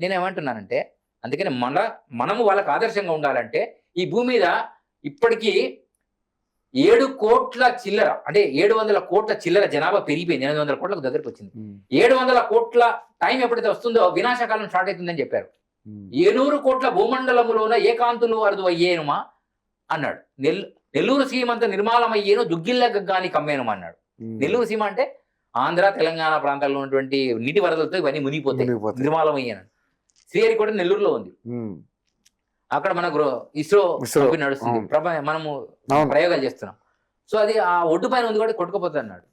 నేనేమంటున్నానంటే అందుకని మనము వాళ్ళకి ఆదర్శంగా ఉండాలంటే ఈ భూమి మీద ఇప్పటికీ 7 కోట్ల చిల్లర అంటే 700 కోట్ల చిల్లర జనాభా పెరిగిపోయింది. 800 కోట్లకు దగ్గరకు వచ్చింది. 700 కోట్ల టైం ఎప్పుడైతే వస్తుందో వినాశకాలం స్టార్ట్ అవుతుందని చెప్పారు. 700 కోట్ల భూమండలములోన ఏకాంతులు అరుదు అయ్యేనుమా అన్నాడు. నెల్లూరు సీమ అంతా నిర్మాలమయ్యేను దుగ్గిళ్ళ గగ్గాని కమ్మేనుమా అన్నాడు. నెల్లూరు సీమ అంటే ఆంధ్ర తెలంగాణ ప్రాంతాల్లో ఉన్నటువంటి నీటి వరదలతో ఇవన్నీ మునిగిపోతాయి, నిర్మాలమయ్యాను. శ్రీహరికోట నెల్లూరులో ఉంది. అక్కడ మనకు ఇస్రో నడుస్తుంది, మనము ప్రయోగాలు చేస్తున్నాం. సో అది ఆ ఒడ్డు పైన ఉంది కూడా కొట్టుకుపోతుంది అన్నాడు.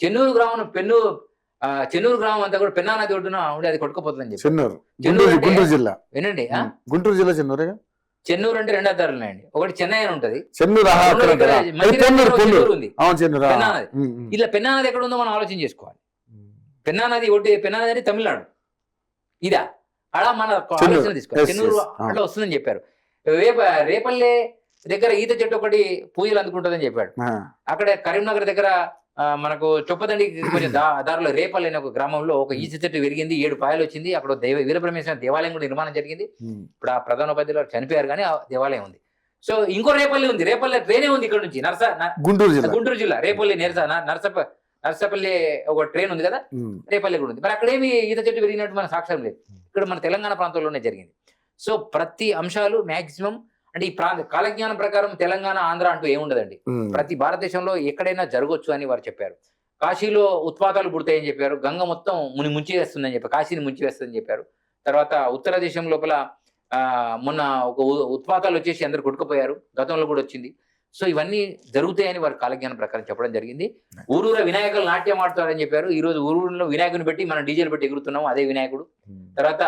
చెన్నూరు గ్రామం అంతా కూడా పెన్నా నది ఒడ్డున ఉండి అది కొట్టుకుపోతుంది అని చెప్పి. గుంటూరు జిల్లా వినండి, గుంటూరు జిల్లా చెన్నూరు అంటే 2 అద్దాలు ఉన్నాయండి. ఒకటి చెన్నై అని ఉంటది, చెన్నూరు ఉంది. ఇలా పెన్నా నది ఎక్కడ ఉందో మనం ఆలోచన చేసుకోవాలి. పెన్నా నది అంటే తమిళనాడు. ఇదా అలా మన ఆలోచన తీసుకోవాలి. చెన్నూరు అట్లా వస్తుందని చెప్పారు. రేపల్లె దగ్గర ఈత చెట్టు ఒకటి పూజలు అందుకుంటుందని చెప్పాడు. అక్కడ కరీంనగర్ దగ్గర మనకు చొప్పదండి కొంచెం దారిలో రేపల్లి అనే ఒక గ్రామంలో ఒక ఈత చెట్టు పెరిగింది, 7 పాయలు వచ్చింది. అక్కడ వీరబ్రహ్మేశ్వర దేవాలయం కూడా నిర్మాణం జరిగింది. ఇప్పుడు ఆ ప్రధానోపాధ్యాయులు చనిపోయారు కానీ ఆ దేవాలయం ఉంది. సో ఇంకో రేపల్లి ఉంది, రేపల్లి ట్రైనే ఉంది ఇక్కడ నుంచి గుంటూరు జిల్లా రేపల్లి నర్సపల్లి ఒక ట్రైన్ ఉంది కదా, రేపల్లి కూడా ఉంది. మరి అక్కడేమి ఈత చెట్టు పెరిగినట్టు మన సాక్ష్యం లేదు. ఇక్కడ మన తెలంగాణ ప్రాంతంలోనే జరిగింది. సో ప్రతి అంశాలు మాక్సిమం అంటే ఈ కాలజ్ఞానం ప్రకారం తెలంగాణ ఆంధ్ర అంటూ ఏముండదండి. ప్రతి భారతదేశంలో ఎక్కడైనా జరగవచ్చు అని వారు చెప్పారు. కాశీలో ఉత్పాతాలు పుడతాయని చెప్పారు. గంగ మొత్తం ముంచి వేస్తుందని చెప్పారు, కాశీని ముంచి వేస్తుందని చెప్పారు. తర్వాత ఉత్తర దేశం లోపల మొన్న ఒక ఉత్పాతాలు వచ్చేసి అందరు కొట్టుకుపోయారు, గతంలో కూడా వచ్చింది. సో ఇవన్నీ జరుగుతాయని వారు కాలజ్ఞానం ప్రకారం చెప్పడం జరిగింది. ఊరూర వినాయకులు నాట్యం ఆడుతారని చెప్పారు. ఈ రోజు ఊరూరులో వినాయకుని పెట్టి మనం డీజేలు పెట్టి ఎగురుతున్నాము, అదే వినాయకుడు. తర్వాత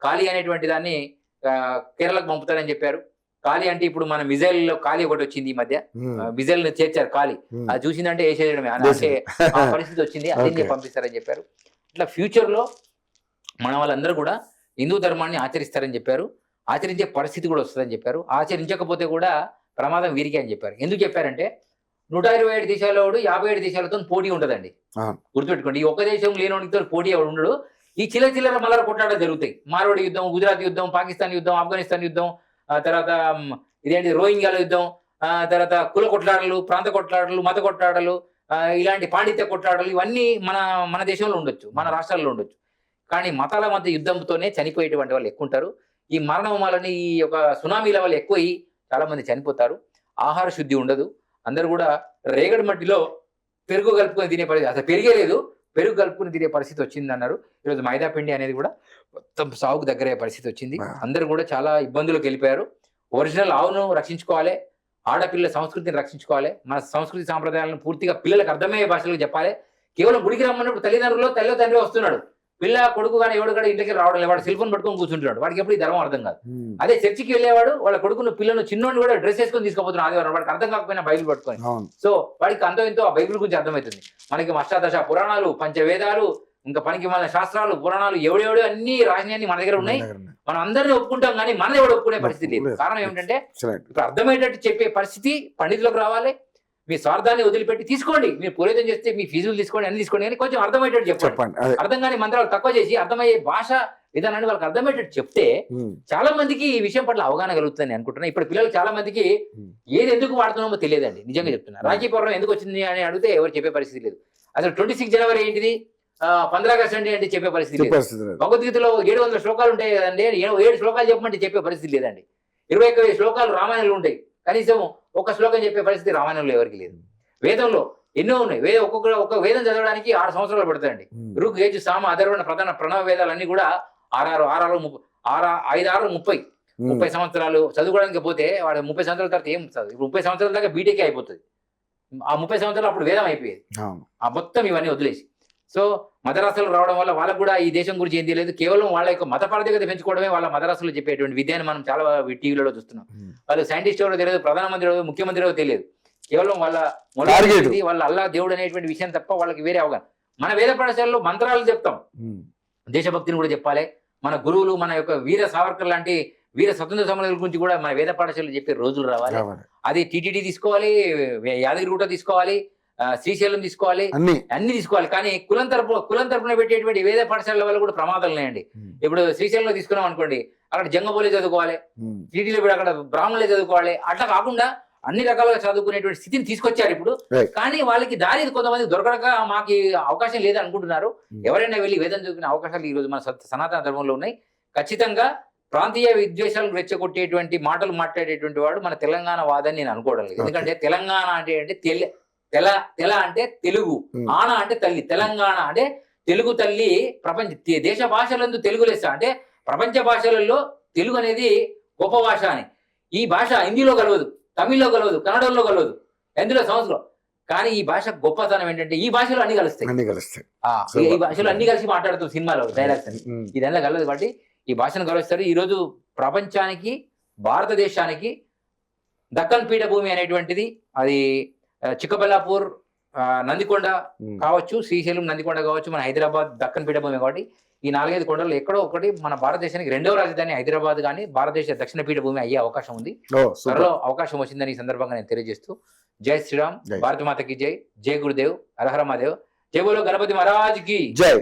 కాళీ అనేటువంటి దాన్ని కేరళకు పంపుతారని చెప్పారు. కాళీ అంటే ఇప్పుడు మన మిజైల్ లో కాళీ ఒకటి వచ్చింది ఈ మధ్య, మిజైల్ చేర్చారు కాళీ. అది చూసిందంటే వేసేయడమే అంటే ఆ పరిస్థితి వచ్చింది, అదే పంపిస్తారని చెప్పారు. ఇట్లా ఫ్యూచర్ లో మన వాళ్ళందరూ కూడా హిందూ ధర్మాన్ని ఆచరిస్తారని చెప్పారు. ఆచరించే పరిస్థితి కూడా వస్తుందని చెప్పారు. ఆచరించకపోతే కూడా ప్రమాదం వీరికే అని చెప్పారు. ఎందుకు చెప్పారంటే 127 దేశాల్లో 57 దేశాలతో పోటీ ఉంటదండి, గుర్తుపెట్టుకోండి. ఈ ఒక్క దేశం లేనితో పోటీ ఎవడు ఉండడు. ఈ చిల్లర మల్లర కొట్లాట జరుగుతాయి. మార్వాడి యుద్ధం, గుజరాత్ యుద్ధం, పాకిస్తాన్ యుద్ధం, ఆఫ్ఘనిస్తాన్ యుద్ధం, తర్వాత ఇదేంటి రోహింగ్యాల యుద్ధం, తర్వాత కుల కొట్లాటలు, ప్రాంత కొట్లాటలు, మత కొట్లాటలు, ఇలాంటి పాండిత్య కొట్లాటలు ఇవన్నీ మన దేశంలో ఉండొచ్చు, మన రాష్ట్రాల్లో ఉండొచ్చు. కానీ మతాల మధ్య యుద్ధంతోనే చనిపోయేటువంటి వాళ్ళు ఎక్కువ ఉంటారు. ఈ మరణోమాలని ఈ యొక్క సునామీల వల్ల ఎక్కువ చాలా మంది చనిపోతారు. ఆహార శుద్ధి ఉండదు. అందరు కూడా రేగడి మట్టిలో పెరుగు కలుపుకొని తినే పరిస్థితి, అసలు పెరిగేలేదు, పెరుగు కలుపుకొని తినే పరిస్థితి వచ్చింది అన్నారు. ఈరోజు మైదా పిండి అనేది కూడా మొత్తం సాగుకు దగ్గరయ్యే పరిస్థితి వచ్చింది. అందరూ కూడా చాలా ఇబ్బందులకు వెళ్ళిపోయారు. ఒరిజినల్ ఆవును రక్షించుకోవాలి, ఆడపిల్లల సంస్కృతిని రక్షించుకోవాలి, మన సంస్కృతి సాంప్రదాయాలను పూర్తిగా పిల్లలకు అర్థమయ్యే భాషలకు చెప్పాలి. కేవలం గుడికి రమ్మన్నప్పుడు తల్లిదండ్రులు తండ్రి వస్తున్నాడు, పిల్ల కొడుకు కానీ ఎవడు కూడా ఇంటికి రావడం లేదు, వాడు సెల్ ఫోన్ పట్టుకొని కూర్చుంటున్నాడు, వాడికి ఎప్పుడు ఈ ధర్మం అర్థం కాదు. అదే చర్చికి వెళ్ళేవాడు వాళ్ళ కొడుకును పిల్లను చిన్నోడిని కూడా డ్రెస్ వేసుకొని తీసుకుపోతున్నాడు ఆదివారం, వాడికి అర్థం కాకపోయినా బైబిల్ పట్టుకొని. సో వాడికి అంతో ఎంతో ఆ బైబిల్ గురించి అర్థమవుతుంది. మనకి అష్టాదశ పురాణాలు, పంచవేదాలు, ఇంకా పనికి మన శాస్త్రాలు, పురాణాలు ఎవడెవడు అన్ని రాసినవి మన దగ్గర ఉన్నాయి. మనం అందరినీ ఒప్పుకుంటాం కానీ మనది ఎవడు ఒప్పుకునే పరిస్థితి లేదు. కారణం ఏమిటంటే ఇప్పుడు అర్థమయ్యేటట్టు చెప్పే పరిస్థితి పండితులకు రావాలి. మీ స్వార్థాన్ని వదిలిపెట్టి తీసుకోండి, మీరు పురోహితం చేస్తే మీ ఫీజులు తీసుకోండి, అన్ని తీసుకోండి, కానీ కొంచెం అర్థమయ్యేటట్టు చెప్పండి. అర్థం కాని మంత్రాలు తక్కువ చేసి అర్థమయ్యే భాష విధానాన్ని వాళ్ళకి అర్థమయ్యేటట్టు చెప్తే చాలా మందికి ఈ విషయం పట్ల అవగాహన కలుగుతుందని అనుకుంటున్నా. ఇప్పుడు పిల్లలు చాలా మందికి ఏది ఎందుకు వాడుతున్నామో తెలియదండి, నిజంగా చెప్తున్నా. రాఖీ పౌర్ణమి ఎందుకు వచ్చింది అని అడిగితే ఎవరు చెప్పే పరిస్థితి లేదు. అసలు 26 జనవరి ఏంటిది, 15 ఆగస్టు అంటే చెప్పే పరిస్థితి లేదు. భగవద్గీతలో 700 శ్లోకాలు ఉంటాయి కదండి, 7 శ్లోకాలు చెప్పమంటే చెప్పే పరిస్థితి లేదండి. 21 శ్లోకాలు రామాయణంలో ఉంటాయి, కనీసం ఒక శ్లోకం చెప్పే పరిస్థితి రామాయణంలో ఎవరికి లేదు. వేదంలో ఎన్నో ఉన్నాయి. ఒక్కొక్క వేదం చదవడానికి 6 సంవత్సరాలు పడతాయండి. ఋగ్, యజు, సామ, అథర్వణ, ప్రధాన ప్రణవ వేదాలన్నీ కూడా 30 సంవత్సరాలు చదువుకోవడానికి పోతే వాడు 30 సంవత్సరాల తర్వాత ఏం చదువు, 30 సంవత్సరాల దాకా బీటెక్ అయిపోతుంది. ఆ 30 సంవత్సరాలు అప్పుడు వేదం అయిపోయేది. ఆ మొత్తం ఇవన్నీ వదిలేసి సో మదరాసులు రావడం వల్ల వాళ్ళకు కూడా ఈ దేశం గురించి ఏం తెలియదు. కేవలం వాళ్ళ యొక్క మత పారదర్శకత పెంచుకోవడమే వాళ్ళ మదరాసులు చెప్పేటువంటి విద్యని మనం చాలా టీవీలలో చూస్తున్నాం. వాళ్ళు సైంటిస్ట్ ఎవరో తెలియదు, ప్రధానమంత్రి ఎవరో, ముఖ్యమంత్రి ఎవరో తెలియదు. కేవలం వాళ్ళ వాళ్ళ అల్లా దేవుడు అనేటువంటి విషయం తప్ప వాళ్ళకి వేరే అవగాహన. మన వేద పాఠశాలలో మంత్రాలు చెప్తాం, దేశభక్తిని కూడా చెప్పాలి. మన గురువులు, మన యొక్క వీర సావర్కర్ లాంటి వీర స్వతంత్ర సమరాల గురించి కూడా మన వేద పాఠశాలలో చెప్పే రోజులు రావాలి. అది టీటీడీ తీసుకోవాలి, యాదగిరిగుట్ట తీసుకోవాలి, శ్రీశైలం తీసుకోవాలి, అన్ని తీసుకోవాలి. కానీ కులం తరపున పెట్టేటువంటి వేద పాఠశాలల వల్ల కూడా ప్రమాదాలు ఉన్నాయండి. ఇప్పుడు శ్రీశైలంలో తీసుకున్నాం అనుకోండి, అక్కడ జంగబోలే చదువుకోవాలి, టీటీలో ఇప్పుడు అక్కడ బ్రాహ్మణులే చదువుకోవాలి. అట్లా కాకుండా అన్ని రకాలుగా చదువుకునేటువంటి స్థితిని తీసుకొచ్చారు ఇప్పుడు. కానీ వాళ్ళకి దారి కొంతమంది దొరకక మాకు అవకాశం లేదు అనుకుంటున్నారు. ఎవరైనా వెళ్ళి వేదం చదువుకునే అవకాశాలు ఈ రోజు మన సనాతన ధర్మంలో ఉన్నాయి. ఖచ్చితంగా ప్రాంతీయ విద్వేషాలు రెచ్చగొట్టేటువంటి మాటలు మాట్లాడేటువంటి వాడు మన తెలంగాణ వాదని నేను అనుకోవడం లేదు. ఎందుకంటే తెలంగాణ అంటే తెల అంటే తెలుగు, ఆన అంటే తల్లి. తెలంగాణ అంటే తెలుగు తల్లి. దేశ భాషలందు తెలుగు లెస్స. అంటే ప్రపంచ భాషలలో తెలుగు అనేది గొప్ప భాష అని. ఈ భాష హిందీలో కలవదు, తమిళ్లో కలవదు, కన్నడంలో కలవదు, ఎందులో సంవత్సరం. కానీ ఈ భాష గొప్పతనం ఏంటంటే ఈ భాషలో అన్ని కలుస్తాయి. ఈ భాషలో అన్ని కలిసి మాట్లాడుతూ సినిమాలో డైలాగ్స్ అని ఇదల్లా కలవదు. కాబట్టి ఈ భాషను గౌరవిస్తారు. ఈ రోజు ప్రపంచానికి, భారతదేశానికి దక్కన్ పీఠభూమి అనేటువంటిది అది చిక్కబల్లాపూర్, నందికొండ కావచ్చు, శ్రీశైలం, నందికొండ కావచ్చు, మన హైదరాబాద్ దక్కన్ పీఠభూమి. కాబట్టి ఈ 4-5 కొండలు ఎక్కడో ఒకటి మన భారతదేశానికి 2వ రాజధాని హైదరాబాద్ కానీ భారతదేశ దక్షిణ పీఠభూమి అయ్యే అవకాశం ఉంది. త్వరలో అవకాశం వచ్చిందని ఈ సందర్భంగా నేను తెలియజేస్తూ జై శ్రీరామ్, భారత మాతకి జై, జై గురుదేవ్, హర హర మహాదేవ్, జై బోలో గణపతి మహారాజ్ కి జై.